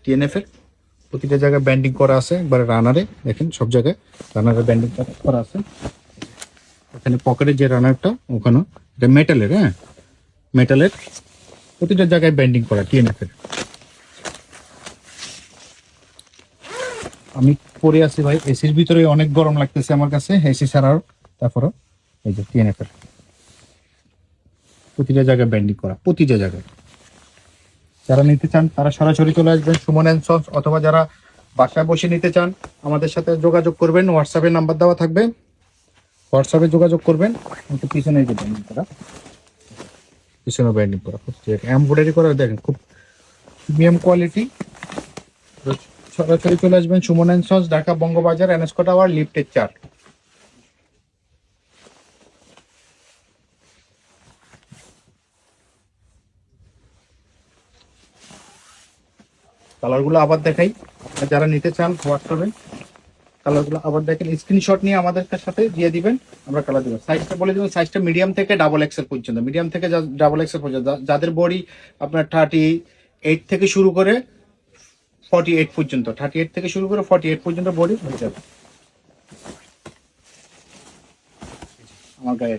TNF এর প্রতিটা জায়গায় ব্যান্ডিং করা আছে, একবারে রানারে দেখেন সব জায়গায় রানারে ব্যান্ডিং করা আছে। এখানে পকেটে যে রানারটা ওখানে এটা মেটালের, হ্যাঁ মেটালের প্রতিটা জায়গায় ব্যান্ডিং করা টিএনএফ এর। আমি পরে আছি ভাই এসির ভিতরে, অনেক গরম লাগতেছে আমার কাছে এসি ছাড়াও। তারপরও এই যে টিএনএফ এর প্রতিটা জায়গায় ব্যান্ডিং করা, প্রতিটা জায়গায়। যারা নিতে চান তারা সরাসরি চলে আসবেন সুমন অ্যান্ড সন্স, অথবা যারা বাসায় বসে নিতে চান আমাদের সাথে যোগাযোগ করবেন, হোয়াটসঅ্যাপে নাম্বার দেওয়া থাকবে, হোয়াটসঅ্যাপে যোগাযোগ করবেন। কিন্তু পিছনে যে ব্যান্ডিং করা, পিছনে ব্যান্ডিং করা এমব্রয়ডারি করা, দেখেন খুব প্রিমিয়াম কোয়ালিটি। সরাসরি চলে আসবেন সুমন অ্যান্ড সন্স, ঢাকা বঙ্গবাজার, এনএসকো টাওয়ার, লিফটের 4। কালারগুলো আবার দেখাই, যারা নিতে চান হোয়াটসঅ্যাপে কালারগুলো আবার দেখেন, স্ক্রিনশট নিয়ে আমাদের সাথে দিয়ে দিবেন, আমরা কালার দেবো। সাইজটা বলে দেবেন, সাইজটা মিডিয়াম থেকে ডাবল এক্সেল পর্যন্ত, মিডিয়াম থেকে ডাবল এক্সেল পর্যন্ত। যাদের বডি আপনার 38 থেকে শুরু করে 48 পর্যন্ত, 38 থেকে শুরু করে 48 পর্যন্ত বডি হয়ে যাবে আমার গায়ে।